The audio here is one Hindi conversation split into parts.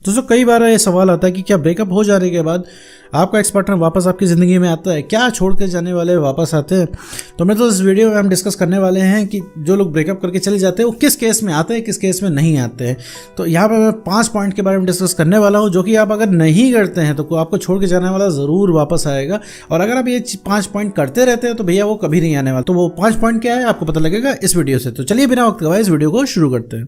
दोस्तों कई बार ये सवाल आता है कि क्या ब्रेकअप हो जाने के बाद आपका एक्स पार्टनर वापस आपकी ज़िंदगी में आता है, क्या छोड़ के जाने वाले वापस आते हैं। तो मैं तो इस वीडियो में हम डिस्कस करने वाले हैं कि जो लोग ब्रेकअप करके चले जाते हैं वो किस केस में आते हैं, किस केस में नहीं आते हैं। तो यहाँ पर मैं 5 पॉइंट के बारे में डिस्कस करने वाला हूँ जो कि आप अगर नहीं करते हैं तो आपको छोड़ के जाने वाला ज़रूर वापस आएगा, और अगर आप ये 5 पॉइंट करते रहते हैं तो भैया वो कभी नहीं आने वाला। तो वो 5 पॉइंट क्या है आपको पता लगेगा इस वीडियो से। तो चलिए बिना वक्त गवाए इस वीडियो को शुरू करते हैं।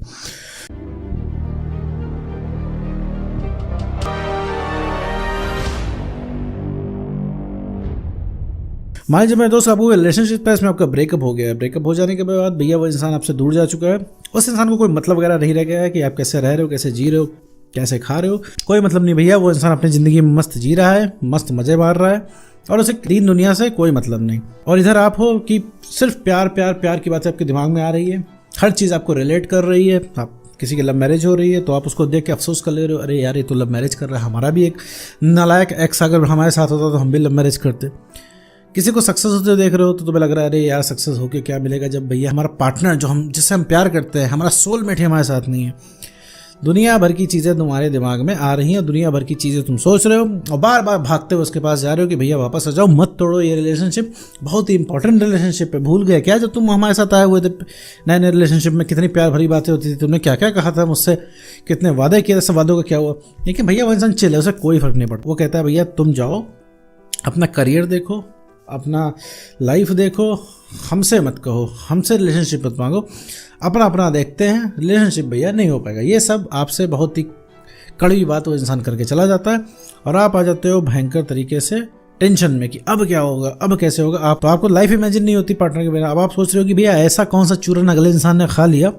मान लीजिए मेरे दोस्त आपको रिलेशनशिप है, इसमें आपका ब्रेकअप हो गया है। ब्रेकअप हो जाने के बाद भैया वो इंसान आपसे दूर जा चुका है, उस इंसान को कोई मतलब वगैरह नहीं रह गया है कि आप कैसे रह रहे हो, कैसे जी रहे हो, कैसे खा रहे हो, कोई मतलब नहीं भैया। वो इंसान अपनी ज़िंदगी में मस्त जी रहा है, मस्त मज़े मार रहा है और उसे दीन दुनिया से कोई मतलब नहीं। और इधर आप हो कि सिर्फ प्यार प्यार प्यार की बातें आपके दिमाग में आ रही है, हर चीज़ आपको रिलेट कर रही है। आप किसी की लव मैरिज हो रही है तो आप उसको देख के अफसोस कर ले रहे हो, अरे यार ये तो लव मैरिज कर रहा है, हमारा भी एक नालायक एक्स अगर हमारे साथ होता तो हम भी लव मैरिज करते। किसी को सक्सेस होते देख रहे हो तो तुम्हें लग रहा है अरे यार सक्सेस होके क्या मिलेगा जब भैया हमारा पार्टनर जो हम जिससे हम प्यार करते हैं, हमारा सोलमेट है, हमारे साथ नहीं है। दुनिया भर की चीज़ें तुम्हारे दिमाग में आ रही हैं, दुनिया भर की चीज़ें तुम सोच रहे हो और बार बार भागते हुए उसके पास जा रहे हो कि भैया वापस आ जाओ, मत तोड़ो ये रिलेशनशिप, बहुत ही इंपॉर्टेंट रिलेशनशिप है। भूल गए क्या जब तुम हमारे साथ आए हुए थे नए नए रिलेशनशिप में कितनी प्यार भरी बातें होती थी, तुमने क्या क्या कहा था मुझसे, कितने वादे किए थे, सब वादों का क्या हुआ। लेकिन भैया वो इंसान चिल है, उसे कोई फर्क नहीं पड़ता। वो कहता है भैया तुम जाओ अपना करियर देखो, अपना लाइफ देखो, हमसे मत कहो, हमसे रिलेशनशिप मत मांगो, अपना अपना देखते हैं, रिलेशनशिप भैया नहीं हो पाएगा। ये सब आपसे बहुत ही कड़वी बात वो इंसान करके चला जाता है और आप आ जाते हो भयंकर तरीके से टेंशन में कि अब क्या होगा, अब कैसे होगा। आप तो आपको लाइफ इमेजिन नहीं होती पार्टनर के बिना। अब आप सोच रहे हो कि भैया ऐसा कौन सा चूरन अगले इंसान ने खा लिया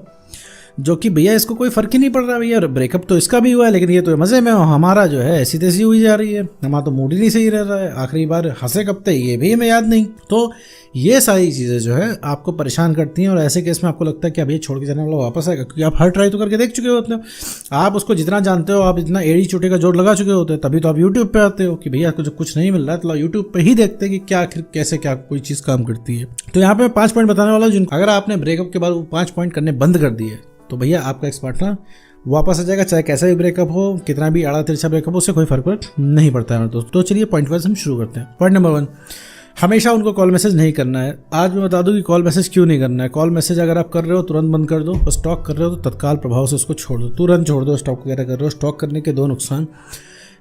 जो कि भैया इसको कोई फर्क ही नहीं पड़ रहा। भैया ब्रेकअप तो इसका भी हुआ है लेकिन ये तो मज़े में, हमारा जो है ऐसी तैसी हुई जा रही है, हमारा तो मूड ही नहीं सही रह रहा है, आखिरी बार हंसे कब थे ये भी हमें याद नहीं। तो ये सारी चीज़ें जो है आपको परेशान करती हैं और ऐसे केस में आपको लगता है कि अब ये छोड़ के जाने वाला वापस आएगा, क्योंकि आप हर ट्राई तो करके देख चुके होते हो, आप उसको जितना जानते हो, आप इतना एड़ी चोटे का जोड़ लगा चुके होते हैं। तभी तो आप यूट्यूब पे आते हो कि भैया जो कुछ नहीं मिल रहा है तो यूट्यूब पे ही देखते हैं कि क्या आखिर कैसे क्या कोई चीज़ काम करती है। तो यहाँ पे मैं 5 पॉइंट बताने वाला हूँ जिनको अगर आपने ब्रेकअप के बाद वो 5 पॉइंट करने बंद कर दिए तो भैया आपका एक्स पार्टनर वापस आ जाएगा, चाहे कैसा भी ब्रेकअप हो, कितना भी आड़ा तिरछा ब्रेकअप हो, उससे कोई फर्क नहीं पड़ता है दोस्तों। तो चलिए पॉइंट वाइज हम शुरू करते हैं। पॉइंट नंबर 1, हमेशा उनको कॉल मैसेज नहीं करना है। आज मैं बता दूं कि कॉल मैसेज क्यों नहीं करना है। कॉल मैसेज अगर आप कर रहे हो तुरंत बंद कर दो, और स्टॉक कर रहे हो तो तत्काल प्रभाव से उसको छोड़ दो, तुरंत छोड़ दो। स्टॉक वगैरह कर रहे हो, स्टॉक करने के 2 नुकसान।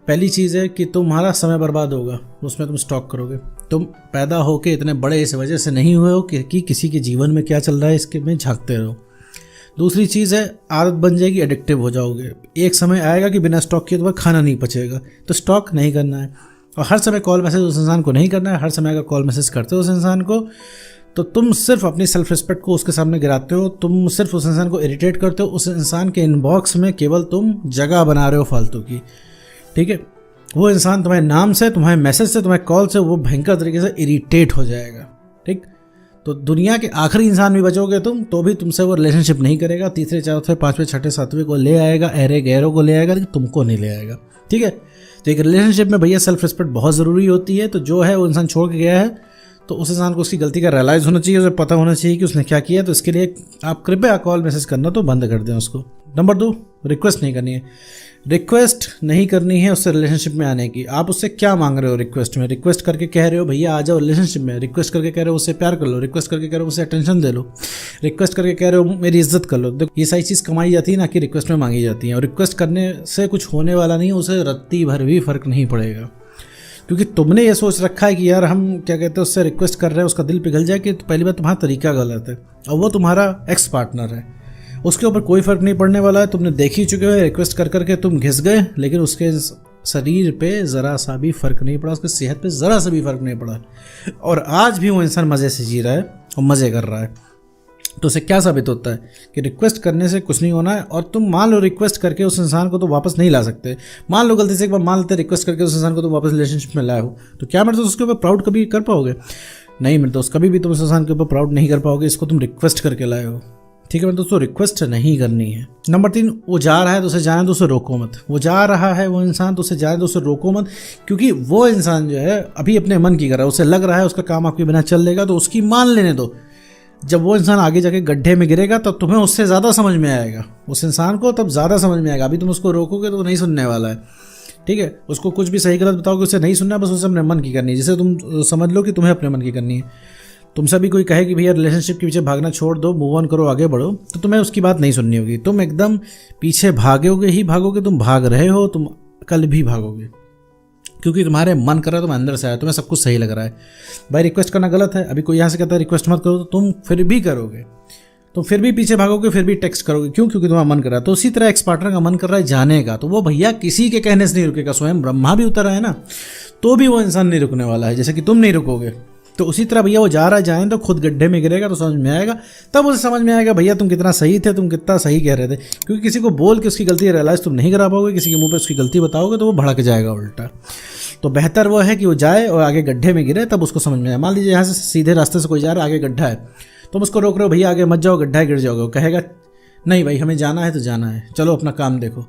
पहली चीज़ है कि तुम्हारा समय बर्बाद होगा उसमें, तुम स्टॉक करोगे। तुम पैदा होके इतने बड़े इस वजह से नहीं हुए हो कि किसी के जीवन में क्या चल रहा है इसके में झांकते रहो। दूसरी चीज़ है आदत बन जाएगी, एडिक्टिव हो जाओगे। एक समय आएगा कि बिना स्टॉक किए तुम्हें खाना नहीं पचेगा, तो स्टॉक नहीं करना है। और हर समय कॉल मैसेज उस इंसान को नहीं करना है। हर समय अगर कॉल मैसेज करते हो उस इंसान को तो तुम सिर्फ अपनी सेल्फ रिस्पेक्ट को उसके सामने गिराते हो, तुम सिर्फ उस इंसान को इरिटेट करते हो। उस इंसान के इनबॉक्स में केवल तुम जगह बना रहे हो फालतू की, ठीक है। वो इंसान तुम्हारे नाम से, तुम्हारे मैसेज से, तुम्हारे कॉल से वो भयंकर तरीके से इरिटेट हो जाएगा, ठीक। तो दुनिया के आखिरी इंसान भी बचोगे तुम तो भी तुमसे वो रिलेशनशिप नहीं करेगा। तीसरे, चौथे, 5वें, 6ठे, 7वें को ले आएगा, अरे गैरों को ले आएगा, लेकिन तुमको नहीं ले आएगा, ठीक है। तो एक रिलेशनशिप में भैया सेल्फ रिस्पेक्ट बहुत ज़रूरी होती है। तो जो है वो इंसान छोड़ के गया है तो उस इंसान को उसकी गलती का रियलाइज़ होना चाहिए, उसे पता होना चाहिए कि उसने क्या किया। तो इसके लिए आप कृपया कॉल मैसेज करना तो बंद कर दें उसको। नंबर 2, रिक्वेस्ट नहीं करनी है। रिक्वेस्ट नहीं करनी है उससे रिलेशनशिप में आने की। आप उससे क्या मांग रहे हो रिक्वेस्ट में? रिक्वेस्ट करके कह रहे हो भैया आ जाओ रिलेशनशिप में, रिक्वेस्ट करके कह रहे हो उससे प्यार कर लो, रिक्वेस्ट करके कह रहे हो उससे अटेंशन दे लो, रिक्वेस्ट करके कह रहे हो मेरी इज्जत कर लो। देखो ये सारी चीज़ कमाई जाती है ना कि रिक्वेस्ट में मांगी जाती है, और रिक्वेस्ट करने से कुछ होने वाला नहीं है, उसे रत्ती भर भी फर्क नहीं पड़ेगा। क्योंकि तुमने ये सोच रखा है कि यार हम क्या कहते हैं उससे रिक्वेस्ट कर रहे हैं उसका दिल पिघल जाए, कि पहली बात तुम्हारा तरीका गलत है और वो तुम्हारा एक्स पार्टनर है, उसके ऊपर कोई फर्क नहीं पड़ने वाला है। तुमने देख ही चुके हो, रिक्वेस्ट कर करके तुम घिस गए, लेकिन उसके शरीर पे ज़रा सा भी फर्क नहीं पड़ा, उसकी सेहत पे ज़रा सा भी फर्क नहीं पड़ा, और आज भी वो इंसान मज़े से जी रहा है और मज़े कर रहा है। तो उससे क्या साबित होता है कि रिक्वेस्ट करने से कुछ नहीं होना है। और तुम मान लो रिक्वेस्ट करके उस इंसान को तो वापस नहीं ला सकते, मान लो गलती से एक बार मान लेते रिक्वेस्ट करके उस इंसान को तुम वापस रिलेशनशिप में लाए हो, तो क्या मेरे दोस्त उसके ऊपर प्राउड कभी कर पाओगे? नहीं मेरे दोस्त, कभी भी तुम उस इंसान के ऊपर प्राउड नहीं कर पाओगे। इसको तुम रिक्वेस्ट करके लाए हो, ठीक है मेरे दोस्तों, रिक्वेस्ट नहीं करनी है। नंबर 3, वो जा रहा है तो उसे जाने दो, उसे रोको मत। वो जा रहा है वो इंसान तो उसे जाने दो, उसे रोको मत, क्योंकि वो इंसान जो है अभी अपने मन की कर रहा है, उसे लग रहा है उसका काम आपके बिना चल लेगा, तो उसकी मान लेने दो। जब वो इंसान आगे जाके गड्ढे में गिरेगा तब तुम्हें उससे ज़्यादा समझ में आएगा, उस इंसान को तब ज़्यादा समझ में आएगा। अभी तुम उसको रोकोगे तो वो नहीं सुनने वाला है, ठीक है। उसको कुछ भी सही गलत बताओगे उसे नहीं सुनना, बस उसे अपने मन की करनी है। जैसे तुम समझ लो कि तुम्हें अपने मन की करनी है। तुमसे भी कोई कहे कि भैया रिलेशनशिप के पीछे भागना छोड़ दो, मूव ऑन करो, आगे बढ़ो, तो तुम्हें उसकी बात नहीं सुननी होगी। तुम एकदम पीछे भागोगे ही भागोगे, तुम भाग रहे हो, तुम कल भी भागोगे, क्योंकि तुम्हारे मन कर रहा है, तुम्हें अंदर से आया, तुम्हें सब कुछ सही लग रहा है। भाई रिक्वेस्ट करना गलत है, अभी कोई यहाँ से कहता है रिक्वेस्ट मत करो, तो तुम फिर भी करोगे, तुम फिर भी पीछे भागोगे, फिर भी टेक्स्ट करोगे। क्यों? क्योंकि तुम्हारा मन कर रहा है। तो उसी तरह एक्स पार्टनर का मन कर रहा है जाने का, तो वो भैया किसी के कहने से नहीं रुकेगा। स्वयं ब्रह्मा भी उतर है ना, तो भी वो इंसान नहीं रुकने वाला है, जैसे कि तुम नहीं रुकोगे। तो उसी तरह भैया वो जा रहा है, जाए तो खुद गड्ढे में गिरेगा तो समझ में आएगा, तब उसे समझ में आएगा भैया तुम कितना सही थे, तुम कितना सही कह रहे थे। क्योंकि किसी को बोल के उसकी गलती रियलाइज तुम नहीं करा पाओगे, किसी के मुंह पे उसकी गलती बताओगे तो वो भड़क जाएगा उल्टा। तो बेहतर वो है कि वो जाए और आगे गड्ढे में गिरे, तब उसको समझ में आए। मान लीजिए यहाँ से सीधे रास्ते से कोई जा रहा है, आगे गड्ढा है, तुम उसको रोक रहे हो, भैया आगे मत जाओ, गड्ढा है, गिर जाओगे। वो कहेगा नहीं भाई हमें जाना है तो जाना है, चलो अपना काम देखो।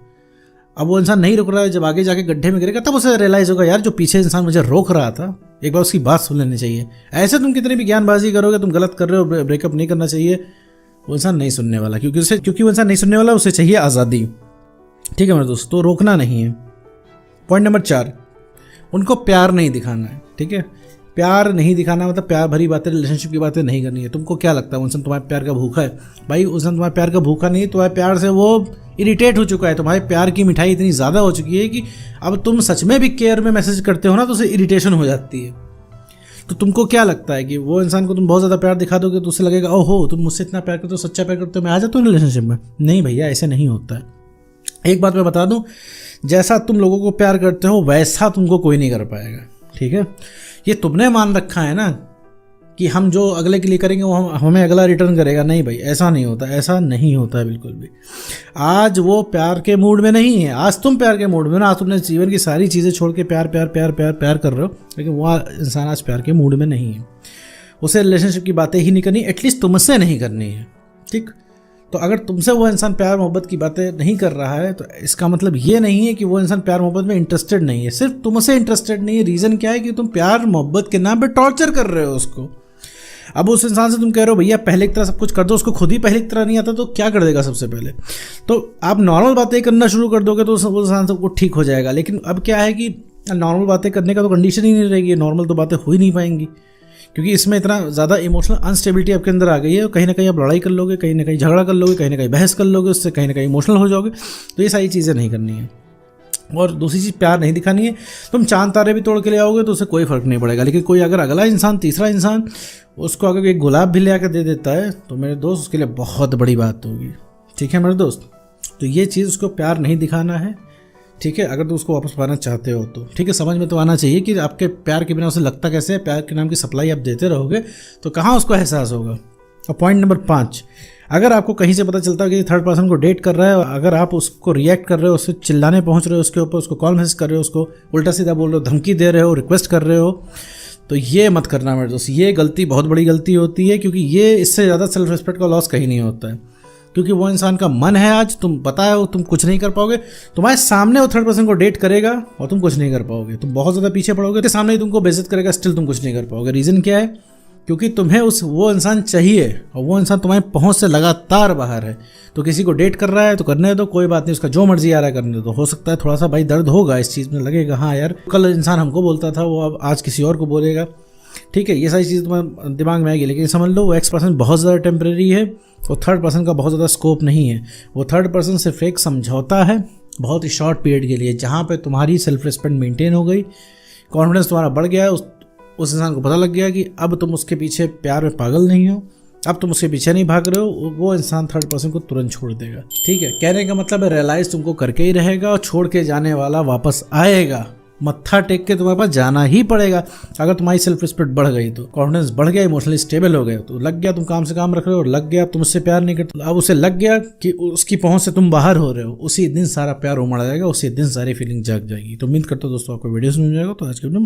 अब वो इंसान नहीं रुक रहा है, जब आगे जाके गड्ढे में गिरेगा तब उसे रियलाइज होगा यार जो पीछे इंसान मुझे रोक रहा था, एक बार उसकी बात सुन लेनी चाहिए। ऐसे तुम कितनी भी ज्ञानबाजी करोगे, तुम गलत कर रहे हो, ब्रेकअप नहीं करना चाहिए, वो इंसान नहीं सुनने वाला, क्योंकि वो इंसान नहीं सुनने वाला, उसे चाहिए आज़ादी। ठीक है मेरे दोस्त, तो रोकना नहीं है। पॉइंट नंबर 4, उनको प्यार नहीं दिखाना है। ठीक है, प्यार नहीं दिखाना मतलब प्यार भरी बातें, रिलेशनशिप की बातें नहीं करनी है। तुमको क्या लगता है इंसान तुम्हारे प्यार का भूखा है? भाई उस इंसान तुम्हारे प्यार का भूखा नहीं, तुम्हारे प्यार से वो इरिटेट हो चुका है। तुम्हारे प्यार की मिठाई इतनी ज़्यादा हो चुकी है कि अब तुम सच में भी केयर में मैसेज करते हो ना, तो उसे इरिटेशन हो जाती है। तो तुमको क्या लगता है कि वो इंसान को तुम बहुत ज़्यादा प्यार दिखा दोगे तो उसे लगेगा ओहो तुम मुझसे इतना प्यार करते हो, सच्चा प्यार करते हो, मैं आ जाता हूँ रिलेशनशिप में? नहीं भैया, ऐसे नहीं होता है। एक बात मैं बता दूं, जैसा तुम लोगों को प्यार करते हो वैसा तुमको कोई नहीं कर पाएगा। ठीक है, ये तुमने मान रखा है ना कि हम जो अगले के लिए करेंगे वो हमें अगला रिटर्न करेगा। नहीं भाई, ऐसा नहीं होता, ऐसा नहीं होता है बिल्कुल भी। आज वो प्यार के मूड में नहीं है, आज तुम प्यार के मूड में ना, आज तुमने जीवन की सारी चीज़ें छोड़ के प्यार प्यार प्यार प्यार प्यार कर रहे हो, लेकिन वो इंसान आज प्यार के मूड में नहीं है। उसे रिलेशनशिप की बातें ही नहीं करनी, एटलीस्ट तुमसे नहीं करनी है। ठीक, तो अगर तुमसे वो इंसान प्यार मोहब्बत की बातें नहीं कर रहा है तो इसका मतलब ये नहीं है कि वो इंसान प्यार मोहब्बत में इंटरेस्टेड नहीं है, सिर्फ तुमसे इंटरेस्टेड नहीं है। रीज़न क्या है कि तुम प्यार मोहब्बत के नाम पे टॉर्चर कर रहे हो उसको। अब उस इंसान से तुम कह रहे हो भैया पहले की तरह सब कुछ कर दो, उसको खुद ही पहले की तरह नहीं आता तो क्या कर देगा? सबसे पहले तो आप नॉर्मल बातें करना शुरू कर दोगे तो उस इंसान से वो ठीक हो जाएगा। लेकिन अब क्या है कि नॉर्मल बातें करने का तो कंडीशन ही नहीं रहेगी, नॉर्मल तो बातें हो ही नहीं पाएंगी, क्योंकि इसमें इतना ज़्यादा इमोशनल अनस्टेबिलिटी आपके अंदर आ गई है। कहीं ना कहीं आप लड़ाई कर लोगे, कहीं ना कहीं झगड़ा कर लोगे, कहीं ना कहीं बहस कर लोगे, उससे कहीं ना कहीं इमोशनल हो जाओगे। तो ये सारी चीज़ें नहीं करनी है। और दूसरी चीज़, प्यार नहीं दिखानी है। तुम चांद तारे भी तोड़ के ले आओगे तो उससे कोई फ़र्क नहीं पड़ेगा, लेकिन कोई अगर अगला इंसान, तीसरा इंसान उसको अगर एक गुलाब भी ले आकर दे देता है तो मेरे दोस्त उसके लिए बहुत बड़ी बात होगी। ठीक है मेरे दोस्त, तो ये चीज़ उसको प्यार नहीं दिखाना है। ठीक है, अगर तुम उसको वापस पाना चाहते हो तो ठीक है, समझ में तो आना चाहिए कि आपके प्यार के बिना उसे लगता कैसे है। प्यार के नाम की सप्लाई आप देते रहोगे तो कहाँ उसको एहसास होगा। और पॉइंट नंबर 5, अगर आपको कहीं से पता चलता है कि थर्ड पर्सन को डेट कर रहा है, अगर आप उसको रिएक्ट कर रहे हो, उससे चिल्लाने पहुंच रहे हो उसके ऊपर, उसको कॉल मैसेज कर रहे हो, उसको उल्टा सीधा बोल रहे हो, धमकी दे रहे हो, रिक्वेस्ट कर रहे हो, तो ये मत करना मेरे दोस्त। ये गलती बहुत बड़ी गलती होती है, क्योंकि ये इससे ज़्यादा सेल्फ रिस्पेक्ट का लॉस कहीं नहीं होता है। क्योंकि वो इंसान का मन है, आज तुम पता है तुम कुछ नहीं कर पाओगे, तुम्हारे सामने वो थर्ड पर्सन को डेट करेगा और तुम कुछ नहीं कर पाओगे, तुम बहुत ज़्यादा पीछे पड़ोगे, उसके सामने ही तुमको बेइज्जत करेगा, स्टिल तुम कुछ नहीं कर पाओगे। रीज़न क्या है? क्योंकि तुम्हें वो इंसान चाहिए और वो इंसान तुम्हारी पहुंच से लगातार बाहर है। तो किसी को डेट कर रहा है तो करने दो, कोई बात नहीं, उसका जो मर्जी आ रहा है करने दो। हो सकता है थोड़ा सा भाई दर्द होगा इस चीज़ में, लगेगा हाँ यार कल इंसान हमको बोलता था, वो अब आज किसी और को बोलेगा। ठीक है, ये सारी चीज़ तुम्हारे दिमाग में आएगी, लेकिन समझ लो वो एक्स पर्सन बहुत ज़्यादा टेम्परेरी है और थर्ड पर्सन का बहुत ज़्यादा स्कोप नहीं है। वो थर्ड पर्सन सिर्फ एक समझौता है बहुत ही शॉर्ट पीरियड के लिए, जहाँ पे तुम्हारी सेल्फ रिस्पेक्ट मेंटेन हो गई, कॉन्फिडेंस तुम्हारा बढ़ गया है, उस इंसान को पता लग गया कि अब तुम उसके पीछे प्यार में पागल नहीं हो, अब तुम उसके पीछे नहीं भाग रहे हो, वो इंसान थर्ड पर्सन को तुरंत छोड़ देगा। ठीक है, कहने का मतलब है रियलाइज तुमको करके ही रहेगा और छोड़ के जाने वाला वापस आएगा, मत्था टेक के तुम्हारे पास जाना ही पड़ेगा। अगर तुम्हारी सेल्फ रिस्पेक्ट बढ़ गई तो, कॉन्फिडेंस बढ़ गया, इमोशनली स्टेबल हो गए, तो लग गया तुम काम से काम रख रहे हो, लग गया तुम उससे प्यार नहीं करते, अब उसे लग गया कि उसकी पहुंच से तुम बाहर हो रहे हो, उसी दिन सारा प्यार उमड़ जाएगा, उसी दिन सारी फीलिंग जाग जाएगी। तो उम्मीद करता हूं दोस्तों आपको वीडियो समझ में आएगा। तो आज के वीडियो में